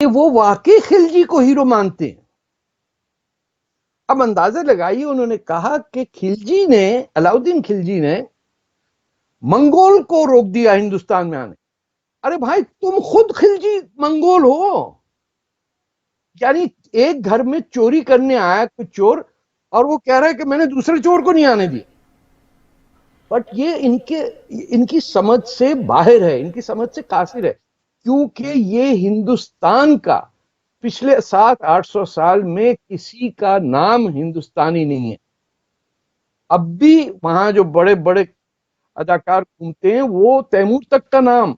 वो वाकई खिलजी को हीरो मानते हैं। अब अंदाजा लगाइए, उन्होंने कहा कि खिलजी ने, अलाउद्दीन खिलजी ने मंगोल को रोक दिया हिंदुस्तान में आने। अरे भाई, तुम खुद खिलजी मंगोल हो। यानी एक घर में चोरी करने आया कुछ चोर, और वो कह रहा है कि मैंने दूसरे चोर को नहीं आने दिया। बट ये इनकी समझ से बाहर है, इनकी समझ से कासिर है, क्योंकि ये हिंदुस्तान का पिछले 700-800 साल में किसी का नाम हिंदुस्तानी नहीं है। अब भी वहां जो बड़े बड़े अदाकार घूमते हैं, वो तैमूर तक का नाम,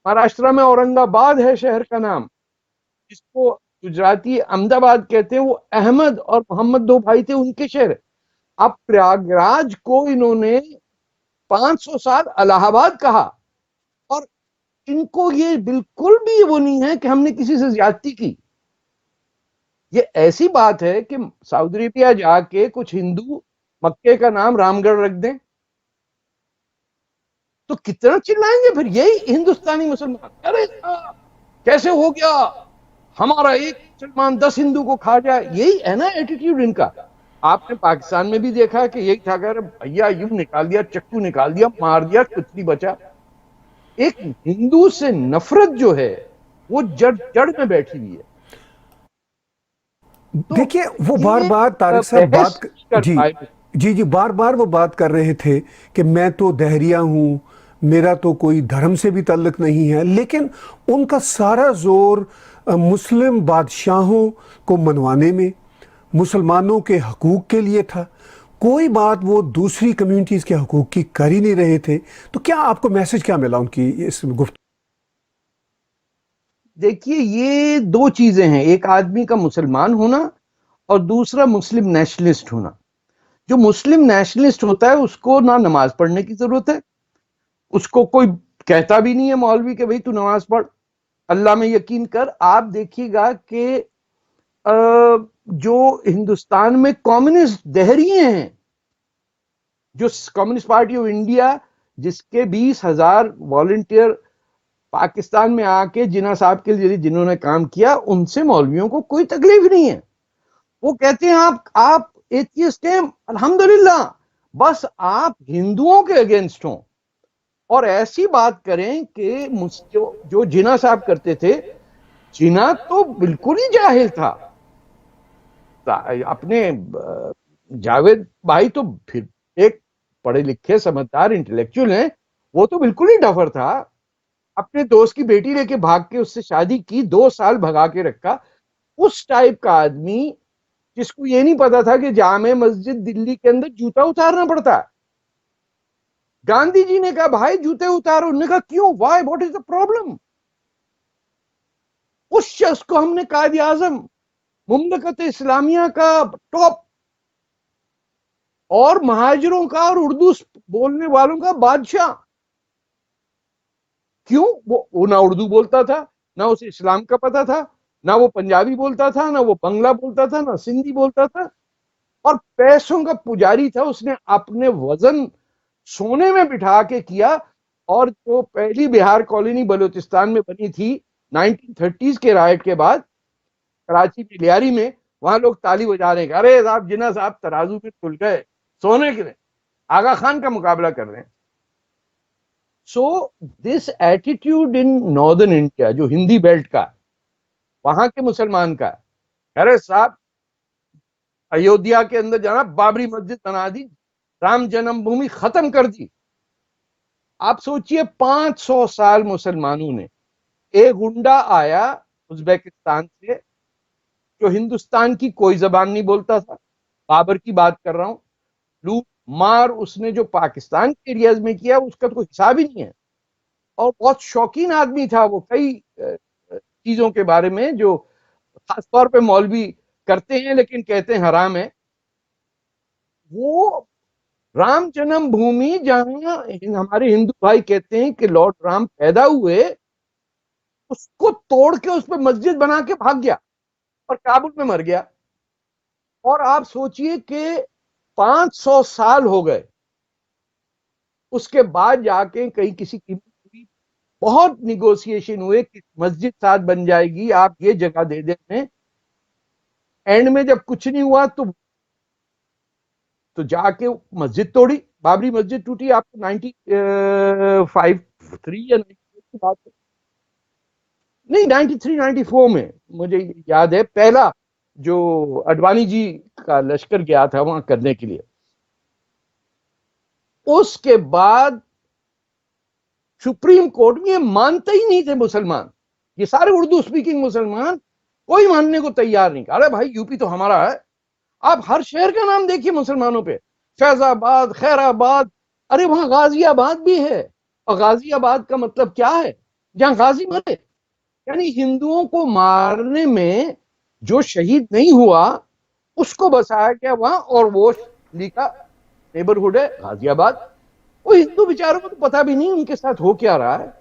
महाराष्ट्र में औरंगाबाद है शहर का नाम, जिसको गुजराती अहमदाबाद कहते हैं, वो अहमद और मोहम्मद दो भाई थे, उनके शहर। अब प्रयागराज को इन्होंने 500 साल इलाहाबाद कहा, और इनको ये बिल्कुल भी वो नहीं है कि हमने किसी से ज्यादती की। ये ऐसी बात है कि सऊदी अरेबिया जाके कुछ हिंदू मक्के का नाम रामगढ़ रख दें तो कितना चिल्लाएंगे फिर यही हिंदुस्तानी मुसलमान, अरे कैसे हो गया, हमारा एक मुसलमान 10 हिंदू को खा जाए। यही है ना एटीट्यूड इनका। आपने पाकिस्तान में भी देखा कि यही था, अगर भैया यूं निकाल दिया, चक्कू निकाल दिया, मार दिया, कुछ नहीं बचा। एक हिंदू से नफरत जो है वो जड़ जड़ में बैठी हुई है। तो देखिए, वो बार ये बार तारिक साहब बहस कर जी पाए। जी जी, बार बार वो बात कर रहे थे कि मैं तो दहरिया हूँ, मेरा तो कोई धर्म से भी ताल्लुक नहीं है, लेकिन उनका सारा जोर मुस्लिम बादशाहों को मनवाने में, मुसलमानों के हकूक़ के लिए था। कोई बात वो दूसरी कम्युनिटीज़ के हकूक़ की कर ही नहीं रहे थे। तो क्या आपको मैसेज क्या मिला उनकी इस गुफ्त? देखिए, ये दो चीजें हैं, एक आदमी का मुसलमान होना और दूसरा मुस्लिम नेशनलिस्ट होना। जो मुस्लिम नेशनलिस्ट होता है उसको ना नमाज पढ़ने की जरूरत है, उसको कोई कहता भी नहीं है मौलवी के भाई तू नमाज पढ़, अल्लाह में यकीन कर। आप देखिएगा कि जो हिंदुस्तान में कम्युनिस्ट दहरिए हैं, जो कम्युनिस्ट पार्टी ऑफ इंडिया, जिसके 20,000 वॉलंटियर पाकिस्तान में आके जिन्ना साहब के लिए जिन्होंने काम किया, उनसे मौलवियों को कोई तकलीफ नहीं है। वो कहते हैं आप एथियस्ट हैं, अल्हम्दुलिल्लाह, बस आप हिंदुओं के अगेंस्ट हो और ऐसी बात करें कि जो जिना साहब करते थे। जिना तो बिल्कुल ही जाहिल था। अपने जावेद भाई तो फिर एक पढ़े लिखे समझदार इंटेलेक्चुअल हैं, वो तो बिल्कुल ही डफर था। अपने दोस्त की बेटी लेके भाग के उससे शादी की, 2 साल भगा के रखा। उस टाइप का आदमी जिसको ये नहीं पता था कि जामे मस्जिद दिल्ली के अंदर जूता उतारना पड़ता है। गांधी जी ने कहा भाई जूते उतारो, उन्होंने कहा क्यों, why, what is the problem. उस शख्स को हमने कायद आजम मुमलकत इस्लामिया का टॉप और महाजरों का और उर्दू बोलने वालों का बादशाह, क्यों, वो ना उर्दू बोलता था, ना उसे इस्लाम का पता था, ना वो पंजाबी बोलता था, ना वो बंगला बोलता था, ना सिंधी बोलता था, और पैसों का पुजारी था। उसने अपने वजन सोने में बिठा के किया। और जो पहली बिहार कॉलोनी बलूचिस्तान में बनी थी 1930s के राइट के बाद, कराची में लियारी में, वहां लोग ताली बजा रहे हैं, अरे साहब जिन्ना साहब तराजू में खुल गए, सोने के लिए आगा खान का मुकाबला कर रहे हैं। So this attitude in northern India, जो हिंदी बेल्ट का, वहां के मुसलमान का, अरे साहब अयोध्या के अंदर जाना, बाबरी मस्जिद बना दी, राम जन्मभूमि खत्म कर दी। आप सोचिए 500 साल मुसलमानों ने, एक गुंडा आया उज्बेकिस्तान से जो हिंदुस्तान की कोई जबान नहीं बोलता था, बाबर की बात कर रहा हूं, लूट मार उसने जो पाकिस्तान के एरियाज में किया उसका तो कोई हिसाब ही नहीं है। और बहुत शौकीन आदमी था वो कई चीजों के बारे में जो खासतौर पे मौलवी करते हैं लेकिन कहते हैं हराम है। वो राम जन्मभूमि जहां हमारे हिंदू भाई कहते हैं कि लॉर्ड राम पैदा हुए, उसको तोड़ के उस पर मस्जिद बना के भाग गया और काबुल में मर गया। और आप सोचिए कि 500 साल हो गए, उसके बाद जाके कहीं किसी कीमत हुई, बहुत निगोशिएशन हुए कि मस्जिद साथ बन जाएगी, आप ये जगह दे दें। एंड में जब कुछ नहीं हुआ तो जाके मस्जिद तोड़ी, बाबरी मस्जिद टूटी। आपको 95 3 या 94 की बात है, नहीं 93 94 में मुझे याद है, पहला जो अडवाणी जी का लश्कर गया था वहां करने के लिए। उसके बाद सुप्रीम कोर्ट में ये मानते ही नहीं थे मुसलमान, ये सारे उर्दू स्पीकिंग मुसलमान कोई मानने को तैयार नहीं। अरे भाई यूपी तो हमारा है, आप हर शहर का नाम देखिए मुसलमानों पे, फैजाबाद, खैराबाद, अरे वहां गाजियाबाद भी है। और गाजियाबाद का मतलब क्या है? जहां गाजी मरे। यानी हिंदुओं को मारने में जो शहीद नहीं हुआ उसको बसाया गया वहां, और वो लिखा नेबरहुड है गाजियाबाद। वो हिंदू बेचारों को तो पता भी नहीं उनके साथ हो क्या रहा है।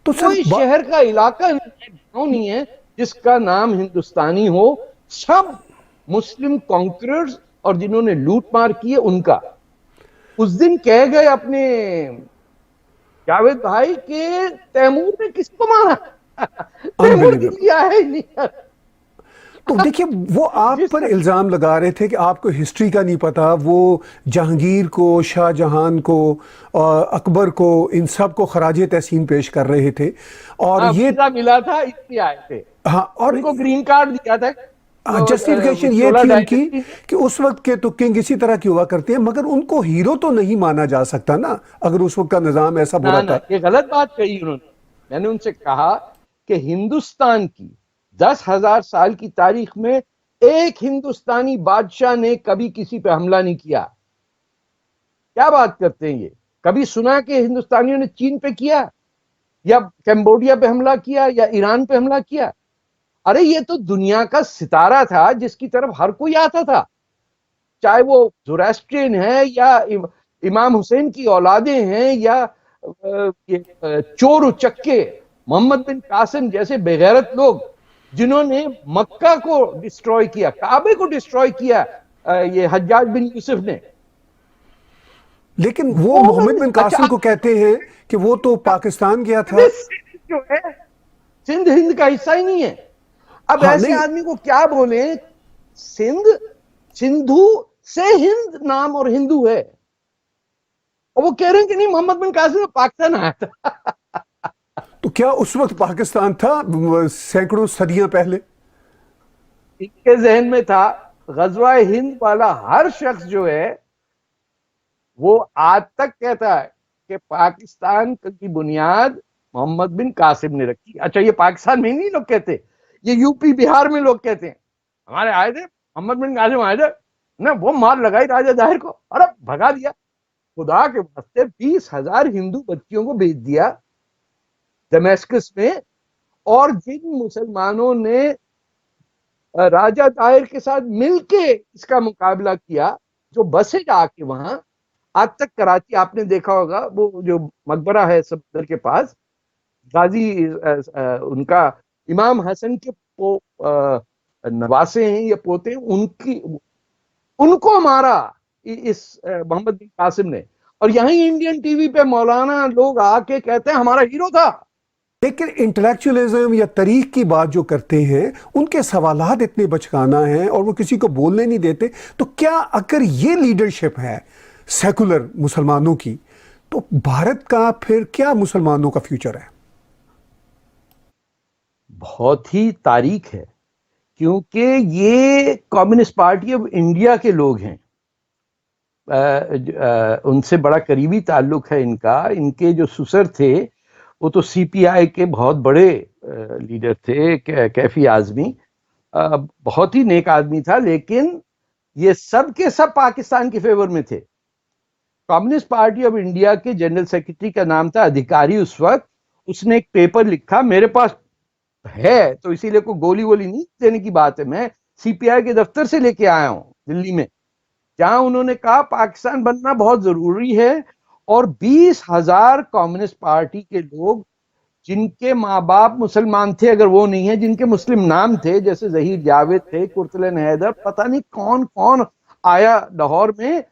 तो सर कोई शहर का इलाका नहीं है, गांव नहीं है जिसका नाम हिंदुस्तानी हो। सब मुस्लिम कॉन्करर्स और जिन्होंने लूट मार की है उनका। उस दिन कह गए अपने जावेद भाई के तैमूर ने किसको मारा? तैमूर अनबिलीवेबल। किसी आया ही नहीं। तो देखिए, वो आप जिस पर इल्ज़ाम लगा रहे थे कि आपको हिस्ट्री का नहीं पता। वो जहांगीर को, शाहजहां को, अकबर को, इन सब को खराजे तहसीन पेश कर रहे थे। और हाँ, ये, वीजा मिला था इसलिए आए थे, हाँ, और उनको ग्रीन कार्ड दिया था। जस्टिफिकेशन ये चोला थी उनकी डायनेस्टी ने। कि उस वक्त के तो किंग इसी तरह की हुआ करते हैं, मगर उनको हीरो तो नहीं माना जा सकता ना, अगर उस वक्त का निज़ाम ऐसा ना बुरा ना, था। ये गलत बात कही उन्होंने। मैंने उनसे कहा कि हिंदुस्तान की 10,000 साल की तारीख में एक हिंदुस्तानी बादशाह ने कभी किसी पे हमला नहीं किया। क्या बात करते हैं ये? कभी सुना कि हिंदुस्तानियों ने चीन पे किया, या कंबोडिया पे हमला किया, या ईरान पे हमला किया? अरे ये तो दुनिया का सितारा था जिसकी तरफ हर कोई आता था, चाहे वो जोरास्ट्रियन है या इमाम हुसैन की औलादे हैं, या चोर उचक्के मोहम्मद बिन कासिम जैसे बेगैरत लोग जिन्होंने मक्का को डिस्ट्रॉय किया, काबे को डिस्ट्रॉय किया, ये हज्जाज बिन यूसुफ ने। लेकिन वो वो मोहम्मद बिन अच्छा, कासिम को कहते हैं कि वो तो पाकिस्तान गया था। सिंध जो है, सिंध हिंद का हिस्सा ही नहीं है। अब हाँ, ऐसे नहीं, आदमी को क्या बोले? सिंध, सिंधु से हिंद नाम और हिंदू है, और वो कह रहे हैं कि नहीं मोहम्मद बिन कासिम में पाकिस्तान आया था। तो क्या उस वक्त पाकिस्तान था सैकड़ों सदियां पहले? इनके जहन में था। गजवा हिंद वाला हर शख्स जो है वो आज तक कहता है कि पाकिस्तान की बुनियाद मोहम्मद बिन कासिम ने रखी। अच्छा, ये पाकिस्तान में ही नहीं लोग कहते, ये यूपी बिहार में लोग कहते हैं हमारे आए थे मोहम्मद बिन कासिम आए थे ना, वो मार लगाई राजा दाहिर को, अरे भगा दिया। खुदा के वास्ते 20,000 हिंदू बच्चियों को भेज दिया दमेस्कस में। और जिन मुसलमानों ने राजा दाहिर के साथ मिलके इसका मुकाबला किया, जो बसे आके वहां, आज तक कराची आपने देखा होगा वो जो मकबरा है समुद्र के पास, गाजी उनका इमाम हसन के नवासे हैं या पोते हैं, उनकी उनको मारा इस मोहम्मद बिन कासिम ने। और यहीं इंडियन टीवी पे मौलाना लोग आके कहते हैं हमारा हीरो था। लेकिन इंटेलेक्चुअलिज्म या तारीख की बात जो करते हैं, उनके सवालात इतने बचकाना हैं और वो किसी को बोलने नहीं देते। तो क्या अगर ये लीडरशिप है सेकुलर मुसलमानों की, तो भारत का फिर क्या मुसलमानों का फ्यूचर है? बहुत ही तारीख है, क्योंकि ये कम्युनिस्ट पार्टी ऑफ इंडिया के लोग हैं। उनसे बड़ा करीबी ताल्लुक है इनका। इनके जो सुसर थे वो तो सीपीआई के बहुत बड़े लीडर थे, कैफी आजमी। बहुत ही नेक आदमी था, लेकिन ये सब के सब पाकिस्तान के फेवर में थे। कम्युनिस्ट पार्टी ऑफ इंडिया के जनरल सेक्रेटरी का नाम था अधिकारी उस वक्त। उसने एक पेपर लिखा, मेरे पास है तो इसीलिए कोई गोली वोली नहीं देने की बात है, मैं सीपीआई के दफ्तर से लेके आया हूं दिल्ली में, जहां उन्होंने कहा पाकिस्तान बनना बहुत जरूरी है। और 20,000 कम्युनिस्ट पार्टी के लोग जिनके माँ बाप मुसलमान थे, अगर वो नहीं है, जिनके मुस्लिम नाम थे, जैसे जहीर जावेद थे, कुर्तलन हैदर, पता नहीं कौन कौन आया लाहौर में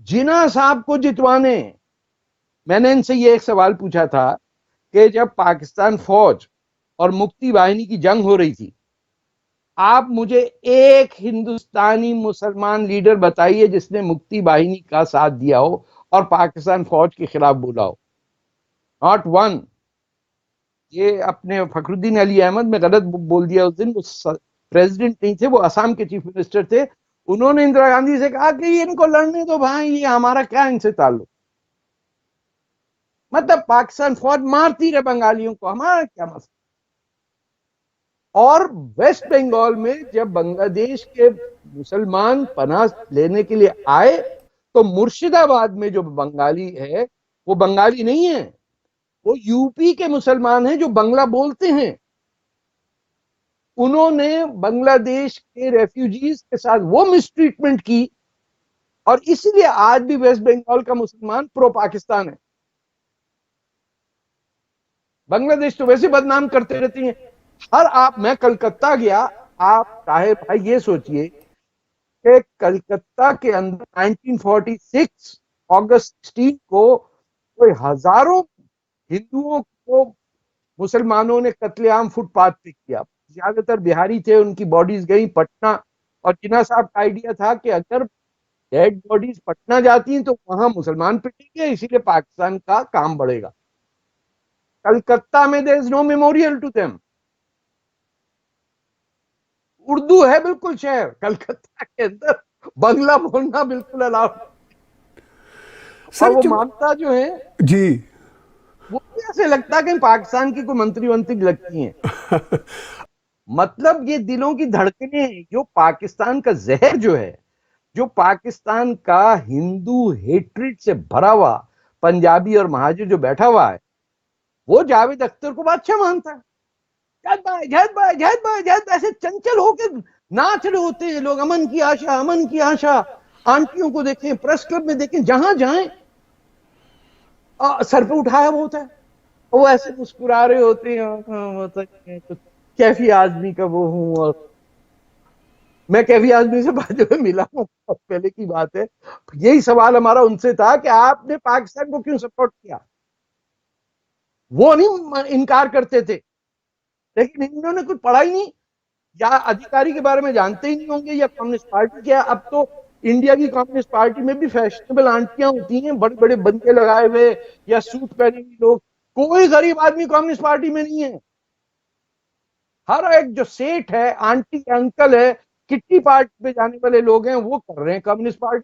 जिना साहब को जितवाने। मैंने इनसे ये एक सवाल पूछा था कि जब पाकिस्तान फौज और मुक्ति वाहिनी की जंग हो रही थी, आप मुझे एक हिंदुस्तानी मुसलमान लीडर बताइए जिसने मुक्ति वाहिनी का साथ दिया हो और पाकिस्तान फौज के खिलाफ बोला हो। Not one. ये अपने फखरुद्दीन अली अहमद में गलत बोल दिया उस दिन, वो प्रेसिडेंट नहीं थे, वो असम के चीफ मिनिस्टर थे। उन्होंने इंदिरा गांधी से कहा कि इनको लड़ने दो भाई, ये हमारा क्या इनसे ताल्लुक। मतलब पाकिस्तान फौज मारती रहे बंगालियों को, हमारा क्या मसला। और वेस्ट बंगाल में जब बांग्लादेश के मुसलमान पनाह लेने के लिए आए, तो मुर्शिदाबाद में जो बंगाली है वो बंगाली नहीं है, वो यूपी के मुसलमान हैं जो बंगला बोलते हैं। उन्होंने बांग्लादेश के रेफ्यूजीज के साथ वो मिसट्रीटमेंट की, और इसीलिए आज भी वेस्ट बंगाल का मुसलमान प्रो पाकिस्तान है। बांग्लादेश तो वैसे बदनाम करते रहती हैं। मैं कलकत्ता गया, आप चाहे भाई ये सोचिए कि कलकत्ता के अंदर 1946 अगस्त 16 को कोई हजारों हिंदुओं को मुसलमानों ने कत्लेआम फुटपाथ पे किया। ज्यादातर बिहारी थे, उनकी बॉडीज गई पटना, और जिन्ना साहब का आइडिया था कि अगर डेड बॉडीज पटना जाती हैं तो वहां मुसलमान पिटेंगे, इसीलिए पाकिस्तान का काम बढ़ेगा। कलकत्ता में there is no memorial to them. Urdu है बिल्कुल शहर, कलकत्ता के अंदर बंगला बोलना बिल्कुल अलाउड। और सर वो जो मानता जो है, जी वो ऐसे लगता है कि पाकिस्तान की कोई मंत्री वंत्री लगती हैं। मतलब ये दिलों की धड़कने हैं। जो पाकिस्तान का जहर जो है, जो पाकिस्तान का हिंदू हेट्रेड से भरा हुआ पंजाबी और महाजिर जो बैठा हुआ है, वो जावेद अख्तर को बादशाह मानता है। जहद भाई, जहद भाई, जहद भाई, जहद, ऐसे चंचल होकर नाच रहे होते हैं लोग। अमन की आशा, अमन की आशा। आंटियों को देखें, प्रेस क्लब में देखें, जहां जाएं सर पे उठाया वो होता है। वो ऐसे मुस्कुरा रहे होते हैं, तो कैफी आदमी का वो हूं। और मैं कैफी आदमी से बाद में मिला हूं, पहले की बात है। यही सवाल हमारा उनसे था कि आपने पाकिस्तान को क्यों सपोर्ट किया। वो नहीं इनकार करते थे, लेकिन इन्होंने कुछ पढ़ा ही नहीं, या अधिकारी के बारे में जानते ही नहीं होंगे, या कम्युनिस्ट पार्टी क्या। अब तो इंडिया की कम्युनिस्ट पार्टी में भी फैशनेबल आंटियां होती हैं, बड़े बड़े बंदे लगाए हुए या सूट पहने हुए लोग। कोई गरीब आदमी कम्युनिस्ट पार्टी में नहीं है। हर एक जो सेठ है, आंटी अंकल है, किट्टी पार्टी पे जाने वाले लोग हैं, वो कर रहे हैं कम्युनिस्ट पार्टी।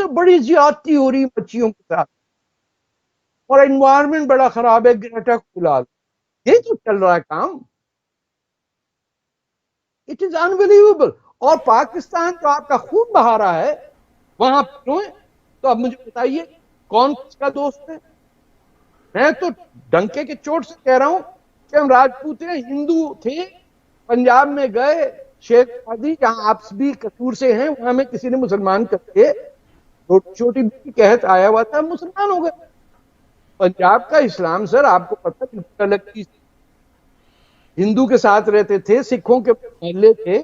बड़ी ज्यादती हो रही है बच्चियों के साथ, और एनवायरमेंट बड़ा खराब है। ग्रेटा खुला, ये तो चल रहा है काम। It is unbelievable. और पाकिस्तान जो आपका खून बहा रहा है वहां क्यों है? तो अब मुझे बताइए कौन किसका दोस्त है। मैं तो डंके के चोट से कह रहा हूं कि हम राजपूत हैं, हिंदू थे, पंजाब में गए, शेख आदि जहां आप भी कसूर से हैं, वहां में किसी ने मुसलमान करके छोटी छोटी कहत आया हुआ था, मुसलमान हो गए। पंजाब का इस्लाम सर आपको पता बिल्कुल अलग चीज। हिंदू के साथ रहते थे, सिखों के महल्ले थे।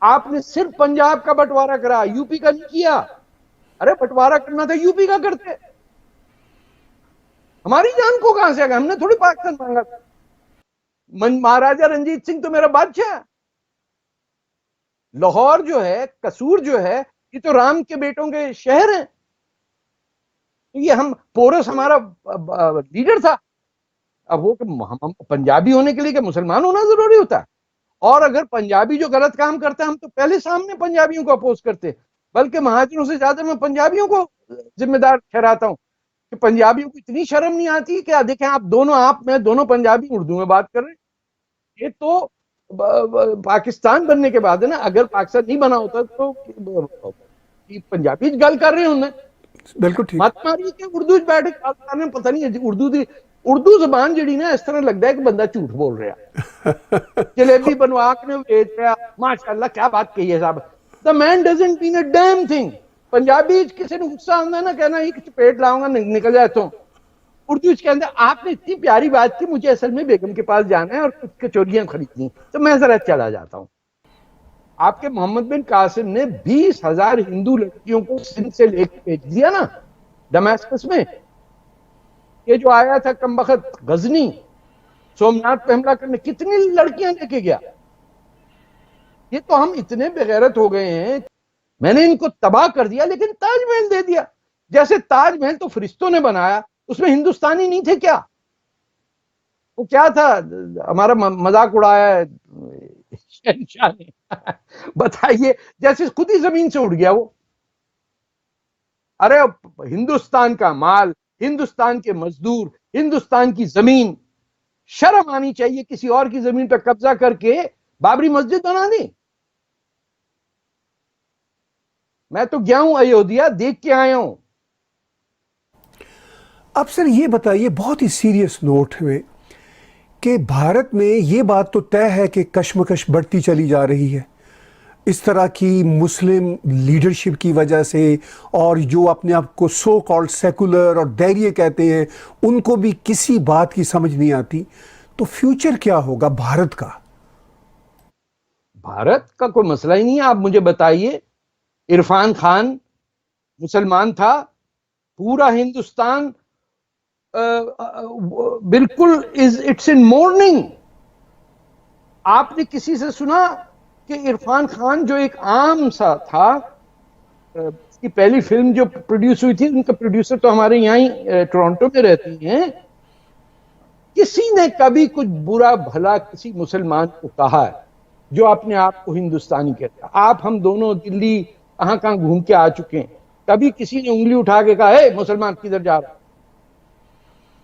आपने सिर्फ पंजाब का बंटवारा करा, यूपी का नहीं किया। अरे बंटवारा करना था यूपी का करते। हमारी जान को कहां से आ गया, हमने थोड़ी पाकिस्तान मांगा था। महाराजा रंजीत सिंह तो मेरा बादशाह। लाहौर जो है, कसूर जो है, ये तो राम के बेटों के शहर हैं। तो ये हम पोरस हमारा लीडर था। अब वो हम पंजाबी होने के लिए क्या मुसलमान होना जरूरी होता है? और अगर पंजाबी जो गलत काम करता है, हम तो पहले सामने पंजाबियों को अपोज करते। बल्कि महाजिरों से ज्यादा मैं पंजाबियों को जिम्मेदार ठहराता हूं कि पंजाबियों को इतनी शर्म नहीं आती कि देखें आप दोनों, मैं दोनों पंजाबी उर्दू में बात कर रहे हैं। ये तो पाकिस्तान बनने के बाद है ना। अगर पाकिस्तान नहीं बना होता तो पंजाबी गल कर रहे होंगे। बिल्कुल ठीक। मत मारिए कि उर्दू बैठे पता नहीं उर्दू जबान जी ना, इस तरह लगता है कि बंदा झूठ बोल रहा। जलेबी बनवा के बेच रहा, माशाल्लाह क्या बात कही है साहब। The man doesn't mean a damn thing. Punjabi किसी ने गुस्सा आंदा ना, कहना एक चपेट लाऊंगा निकल जाए। तो उर्दू के अंदर आपने इतनी प्यारी बात की, मुझे असल में बेगम के पास जाना है और कुछ कचौरियां खरीदनी, तो मैं जरा चला जाता हूं। आपके मोहम्मद बिन कासिम ने 20,000 हिंदू लड़कियों को सिंध से लेकर भेज दिया ना। दमास्कस में। ये जो आया था कमबख्त गजनी, सोमनाथ पे हमला करने, कितनी लड़कियां लेके गया। ये तो हम इतने बेगैरत हो गए हैं, मैंने इनको तबाह कर दिया लेकिन ताजमहल दे दिया। जैसे ताजमहल तो फरिश्तों ने बनाया, उसमें हिंदुस्तानी नहीं थे क्या? वो क्या था, हमारा मजाक उड़ाया है शहंशाह ने बताइए, जैसे खुद ही जमीन से उड़ गया वो। अरे हिंदुस्तान का माल, हिंदुस्तान के मजदूर, हिंदुस्तान की जमीन, शर्म आनी चाहिए किसी और की जमीन पर कब्जा करके बाबरी मस्जिद बना दी। मैं तो गया हूं अयोध्या, देख के आया हूं। अब सर ये बताइए बहुत ही सीरियस नोट में कि भारत में ये बात तो तय है कि कश्मकश बढ़ती चली जा रही है इस तरह की मुस्लिम लीडरशिप की वजह से, और जो अपने आप को सो कॉल्ड सेकुलर और धैर्य कहते हैं उनको भी किसी बात की समझ नहीं आती। तो फ्यूचर क्या होगा भारत का? भारत का कोई मसला ही नहीं है। आप मुझे बताइए, इरफान खान मुसलमान था, पूरा हिंदुस्तान बिल्कुल इट्स इन मोर्निंग। आपने किसी से सुना कि इरफान खान जो एक आम सा था, उसकी पहली फिल्म जो प्रोड्यूस हुई थी, उनका प्रोड्यूसर तो हमारे यहाँ ही टोरंटो में रहती हैं, किसी ने कभी कुछ बुरा भला किसी मुसलमान को कहा है जो अपने आप को हिंदुस्तानी कहता है? आप हम दोनों दिल्ली कहां कहां घूम के आ चुके हैं, कभी किसी ने उंगली उठा के कहा है मुसलमान किधर जा रहा?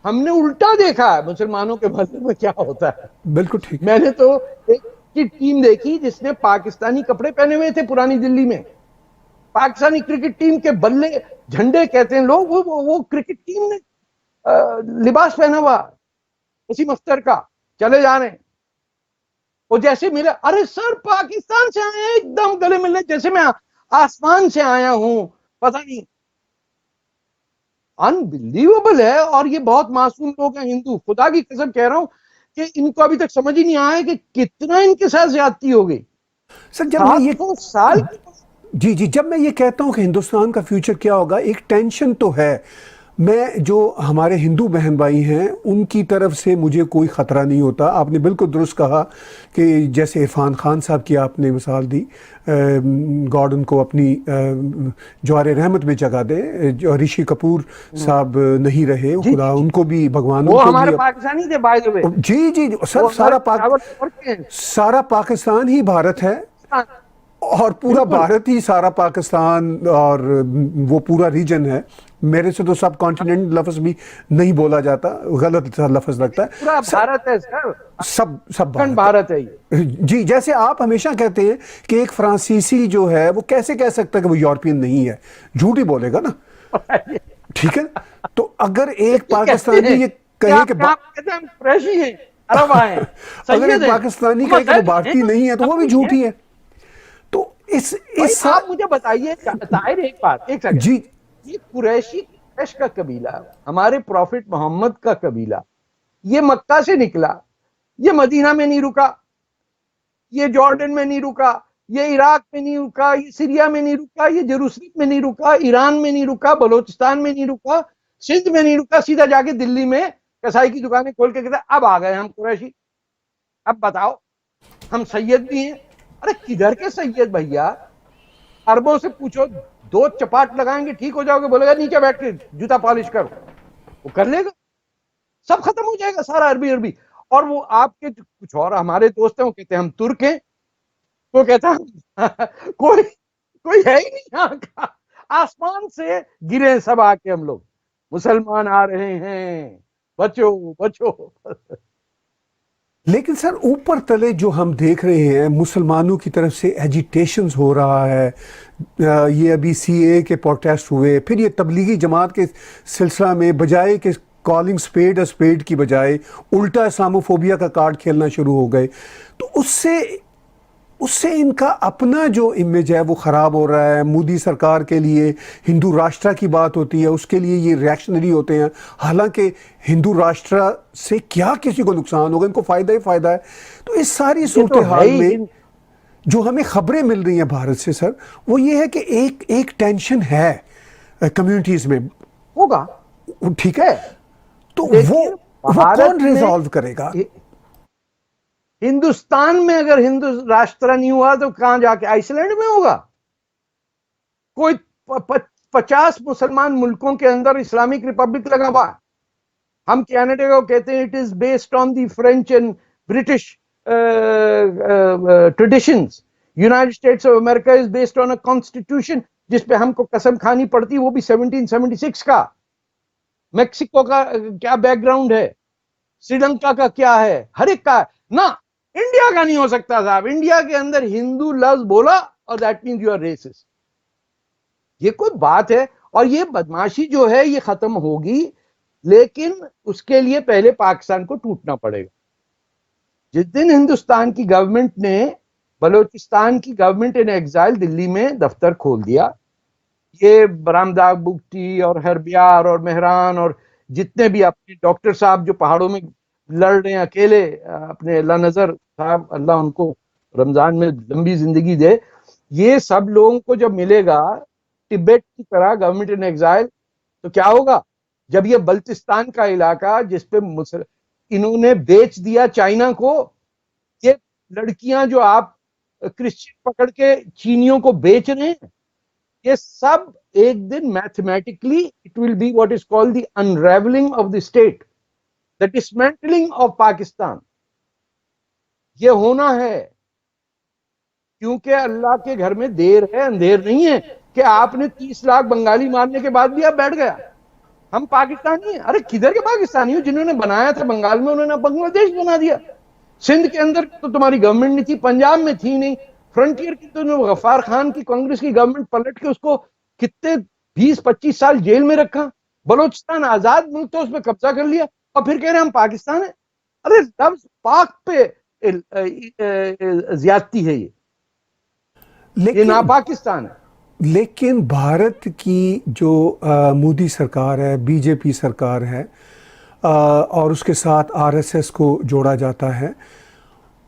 हमने उल्टा देखा है मुसलमानों के बदले में क्या होता है। बिल्कुल ठीक। मैंने तो एक की टीम देखी जिसने पाकिस्तानी कपड़े पहने हुए थे पुरानी दिल्ली में, पाकिस्तानी क्रिकेट टीम के बल्ले झंडे कहते हैं लोग, वो क्रिकेट टीम ने लिबास पहना हुआ वसीम अख्तर का, चले जा रहे हैं। वो जैसे मिले, अरे सर पाकिस्तान से आए हैं, एकदम गले मिलने जैसे मैं आसमान से आया हूं, पता नहीं, अनबिलीवेबल है। और ये बहुत मासूम लोग हैं हिंदू, खुदा की कसम कह रहा हूं कि इनको अभी तक समझ ही नहीं आया कि कितना इनके साथ ज्यादती हो गई। सर जब मैं ये साल जी, जब मैं ये कहता हूं कि हिंदुस्तान का फ्यूचर क्या होगा, एक टेंशन तो है। मैं जो हमारे हिंदू बहन भाई हैं उनकी तरफ से मुझे कोई ख़तरा नहीं होता। आपने बिल्कुल दुरुस्त कहा कि जैसे इरफान खान साहब की आपने मिसाल दी, गॉड उनको अपनी जवार रहमत में जगह दे। जो ऋषि कपूर साहब नहीं रहे, खुदा उनको भी, भगवान वो उनको हमारे भी। पाकिस्तानी थे बाय द वे। जी सर, सारा पाकिस्तान ही भारत है, और पूरा भारत ही सारा पाकिस्तान, और वो पूरा रीजन है। मेरे से तो सब कॉन्टिनेंट लफ्ज भी नहीं बोला जाता, गलत सा लफ्ज लगता है। पूरा भारत है सर, सब भारत है ये। जी, जैसे आप हमेशा कहते हैं कि एक फ्रांसीसी जो है वो कैसे कह सकता है कि वो यूरोपियन नहीं है, झूठ ही बोलेगा ना। ठीक है, तो अगर एक पाकिस्तानी ये कहे कि अगर एक पाकिस्तानी कहे कि वो भारतीय नहीं है तो वो भी झूठी है। तो इस आप मुझे बताइए ताहिर, एक बात, एक सेकंड जी, ये कुरैशी का कबीला, हमारे प्रॉफिट मोहम्मद का कबीला, ये मक्का से निकला, ये मदीना में नहीं रुका, ये जॉर्डन में नहीं रुका, ये इराक में नहीं रुका, ये सीरिया में नहीं रुका, ये जेरूसलम में नहीं रुका, ईरान में नहीं रुका, बलोचिस्तान में नहीं रुका, सिंध में नहीं रुका, सीधा जाके दिल्ली में कसाई की दुकानें खोल के कहते अब आ गए हम कुरैशी। अब बताओ, हम सैयद भी हैं। अरे किधर के सैयद भैया, अरबों से पूछो, दो चपाट लगाएंगे ठीक हो जाओगे, बोलेगा नीचे बैठ के जूता पॉलिश करो, वो कर लेगा, सब खत्म हो जाएगा सारा अरबी। और वो आपके कुछ और हमारे दोस्त हैं, वो कहते हैं हम तुर्क हैं, वो कहता कोई है ही नहीं यहाँ का, आसमान से गिरे सब आके हम लोग, मुसलमान आ रहे हैं, बचो बचो। लेकिन सर ऊपर तले जो हम देख रहे हैं, मुसलमानों की तरफ से एजिटेशंस हो रहा है। ये अभी सीए के प्रोटेस्ट हुए, फिर ये तबलीगी जमात के सिलसिला में बजाय कि कॉलिंग स्पेड अ स्पेड की बजाय उल्टा इस्लामोफोबिया का कार्ड खेलना शुरू हो गए। तो उससे इनका अपना जो इमेज है वो ख़राब हो रहा है। मोदी सरकार के लिए हिंदू राष्ट्र की बात होती है, उसके लिए ये रिएक्शनरी होते हैं, हालांकि हिंदू राष्ट्र से क्या किसी को नुकसान होगा, इनको फ़ायदा ही फ़ायदा है। तो इस सारी सूरत हाल में जो हमें ख़बरें मिल रही हैं भारत से सर, वो ये है कि एक टेंशन है कम्युनिटीज़ में। वो होगा, ठीक है, तो लेकिन वो भारत कौन में, रिजॉल्व करेगा? हिंदुस्तान में अगर हिंदू राष्ट्र नहीं हुआ तो कहां जाके, आइसलैंड में होगा? कोई 50 मुसलमान मुल्कों के अंदर इस्लामिक रिपब्लिक लगा हुआ है। हम कनाडा को कहते हैं it is based on the French and British traditions. United states of America is based on a constitution जिसपे हमको कसम खानी पड़ती, वो भी 1776 का। मेक्सिको का क्या बैकग्राउंड है, श्रीलंका का क्या है, हर एक का ना। इंडिया का नहीं हो सकता साहब। इंडिया के अंदर हिंदू लफ्ज बोला और that means you are racist. ये कोई बात है? और ये बदमाशी जो है ये खत्म होगी, लेकिन उसके लिए पहले पाकिस्तान को टूटना पड़ेगा। जिस दिन हिंदुस्तान की गवर्नमेंट ने बलूचिस्तान की गवर्नमेंट इन एग्जाइल दिल्ली में दफ्तर खोल दिया, ये बरामदा बुगटी और हरबियार और मेहरान और जितने भी अपने डॉक्टर साहब जो पहाड़ों में लड़ रहे हैं अकेले, अपने अल्लाह नजर साहब, अल्लाह उनको रमजान में लंबी जिंदगी दे, ये सब लोगों को जब मिलेगा तिब्बत की तरह गवर्नमेंट इन एग्जाइल, तो क्या होगा? जब ये बल्तिस्तान का इलाका जिसपे इन्होंने बेच दिया चाइना को, ये लड़कियां जो आप क्रिश्चियन पकड़ के चीनियों को बेच रहे हैं, ये सब एक दिन mathematically it will be what is called the unravelling of the state, the dismantling of Pakistan. ये होना है, क्योंकि अल्लाह के घर में देर है अंधेर नहीं है कि आपने 30 लाख बंगाली मारने के बाद भी आप बैठ गया। हम पाकिस्तानी हैं। अरे किधर के पाकिस्तानी हो? जिन्होंने बनाया था बंगाल में उन्होंने बांग्लादेश बना दिया। सिंध के अंदर तो तुम्हारी गवर्नमेंट नहीं थी, पंजाब में थी नहीं, फ्रंटियर की तो गफ्फार खान की कांग्रेस की गवर्नमेंट पलट के उसको कितने 20-25 साल जेल में रखा। बलोचिस्तान आजाद मुल्क तो उसमें कब्जा कर लिया और फिर कह रहे हम पाकिस्तान है। अरे लफ्ज पाक पे ज्यादती है, ये ना पाकिस्तान है। लेकिन भारत की जो मोदी सरकार है, बीजेपी सरकार है, और उसके साथ आरएसएस को जोड़ा जाता है,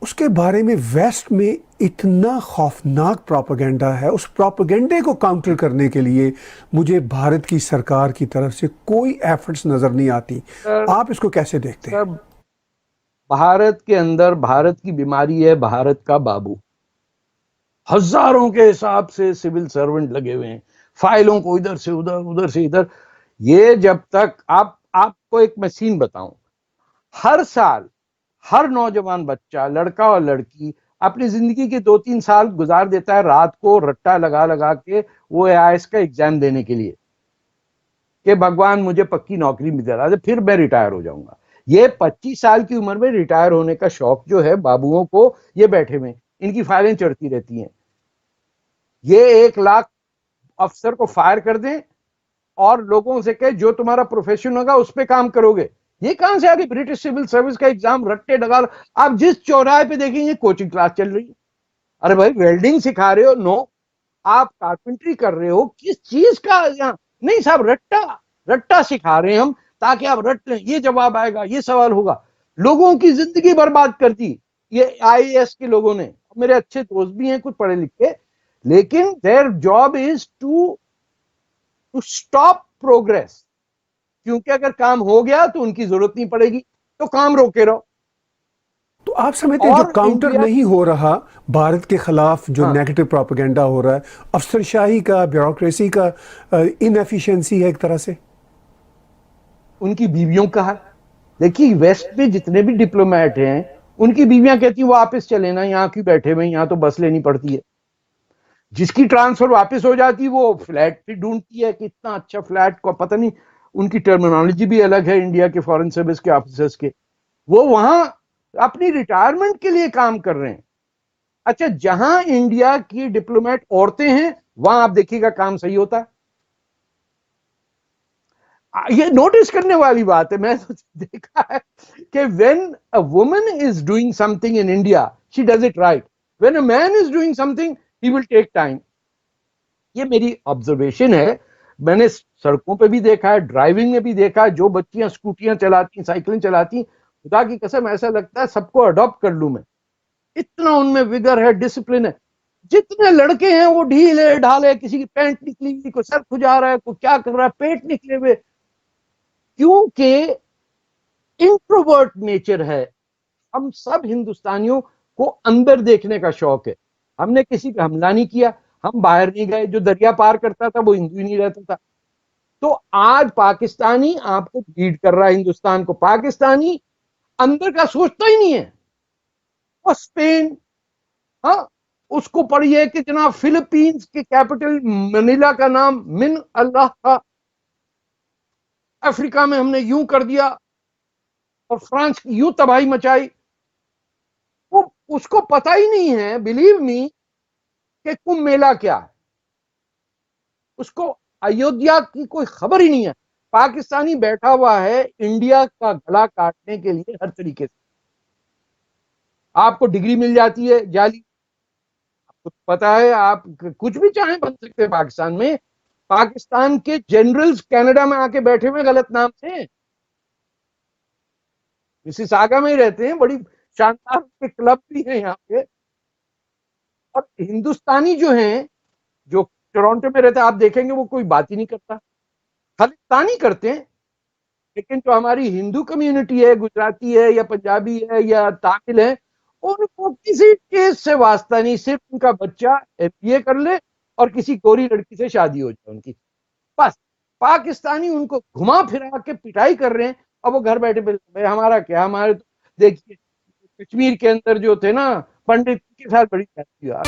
उसके बारे में वेस्ट में इतना खौफनाक प्रोपेगेंडा है। उस प्रोपेगेंडे को काउंटर करने के लिए मुझे भारत की सरकार की तरफ से कोई एफर्ट्स नजर नहीं आती। आप इसको कैसे देखते हैं? भारत के अंदर भारत की बीमारी है, भारत का बाबू। हजारों के हिसाब से सिविल सर्वेंट लगे हुए हैं, फाइलों को इधर से उधर, उधर से इधर। ये जब तक आपको एक मशीन बताऊं, हर साल हर नौजवान बच्चा, लड़का और लड़की, अपनी जिंदगी के 2-3 साल गुजार देता है रात को रट्टा लगा लगा के वो आईएएस का एग्जाम देने के लिए कि भगवान मुझे पक्की नौकरी मिल जाए फिर मैं रिटायर हो जाऊंगा। ये 25 साल की उम्र में रिटायर होने का शौक जो है बाबुओं को, ये बैठे हुए, इनकी फाइलें चढ़ती रहती हैं। ये 1 लाख अफसर को फायर कर दें और लोगों से कहे जो तुम्हारा प्रोफेशन होगा उस पर काम करोगे। ये कहां से आगे? ब्रिटिश सिविल सर्विस का एग्जाम रट्टे डगाल। आप जिस चौराहे पे देखेंगे कोचिंग क्लास चल रही है। अरे भाई वेल्डिंग सिखा रहे हो? नो। आप कारपेंटरी कर रहे हो? किस चीज का? यहाँ नहीं साहब, रट्टा रट्टा सिखा रहे हैं हम ताकि आप रट लें। ये जवाब आएगा, ये सवाल होगा। लोगों की जिंदगी बर्बाद कर दी ये आईएएस के लोगों ने। मेरे अच्छे दोस्त भी हैं कुछ पढ़े लिखे, लेकिन their job is to stop progress, क्योंकि अगर काम हो गया तो उनकी जरूरत नहीं पड़ेगी, तो काम रोके रहो। तो आप समझते हैं जो काउंटर नहीं हो रहा भारत के खिलाफ, जो नेगेटिव प्रोपेगेंडा हो रहा है, अफसरशाही का, ब्यूरोक्रेसी का इनएफिशिएंसी है एक तरह से? उनकी बीवियों का है। देखिए वेस्ट में जितने भी डिप्लोमेट हैं उनकी बीवियां कहती वो वापस चले ना, यहाँ क्यों बैठे हुए, यहाँ तो बस लेनी पड़ती है। जिसकी ट्रांसफर वापस हो जाती वो फ्लैट भी ढूंढती है कि इतना अच्छा फ्लैट को, पता नहीं उनकी टर्मिनोलॉजी भी अलग है इंडिया के फॉरेन सर्विस के ऑफिसर्स के। वो वहां अपनी रिटायरमेंट के लिए काम कर रहे हैं। अच्छा, जहां इंडिया की डिप्लोमेट औरतें हैं वहां आप देखिएगा काम सही होता है। ये नोटिस करने वाली बात है। मैं तो देखा है कि when a woman is doing something in India she does it right, when a man is doing something he will take time. ये मेरी ऑब्जर्वेशन है। मैंने सड़कों पे भी देखा है, ड्राइविंग में भी देखा है। जो बच्चियां स्कूटियां चलाती, साइकिलें चलाती, खुदा की कसम ऐसा लगता है सबको अडॉप्ट कर लूं मैं। इतना उनमें विगर है, डिसिप्लिन है। जितने लड़के हैं वो ढीले ढाले, किसी की पैंट निकली हुई, कोई सर खुजा रहा है, कोई क्या कर रहा है, पेट निकले हुए। क्योंकि इंट्रोवर्ट नेचर है। हम सब हिंदुस्तानियों को अंदर देखने का शौक है। हमने किसी पे हमला नहीं किया, हम बाहर नहीं गए। जो दरिया पार करता था वो हिंदू ही नहीं रहता था। तो आज पाकिस्तानी आपको लीड कर रहा है हिंदुस्तान को। पाकिस्तानी अंदर का सोचता ही नहीं है। और स्पेन, हाँ, उसको पढ़िए कि जनाब फिलीपींस के कैपिटल मनीला का नाम मिन अल्लाह था। अफ्रीका में हमने यूं कर दिया और फ्रांस की यूं तबाही मचाई। वो उसको पता ही नहीं है, बिलीव मी, कि कुंभ मेला क्या है। उसको अयोध्या की कोई खबर ही नहीं है। पाकिस्तानी बैठा हुआ है इंडिया का गला काटने के लिए हर तरीके से। आपको डिग्री मिल जाती है जाली, आपको पता है आप कुछ भी चाहें बन सकते हैं पाकिस्तान में। पाकिस्तान के जनरल्स कनाडा में आके बैठे हुए गलत नाम से, मिसिसागा में ही रहते हैं। बड़ी शानदार के क्लब भी हैं यहाँ पे। और हिंदुस्तानी जो हैं, जो टोरंटो में रहते हैं, आप देखेंगे वो कोई बात ही नहीं करता, खालिस्तानी करते हैं। लेकिन जो हमारी हिंदू कम्युनिटी है, गुजराती है या पंजाबी है या तमिल है, उनको किसी केस से वास्ता नहीं। सिर्फ उनका बच्चा एमबीए कर ले और किसी गोरी लड़की से शादी हो जाए उनकी, बस। पाकिस्तानी उनको घुमा फिरा के पिटाई कर रहे हैं। अब वो घर बैठे भाई हमारा क्या, हमारे तो देखिए कश्मीर के अंदर जो थे ना पंडित के साथ बड़ी जाती हुआ।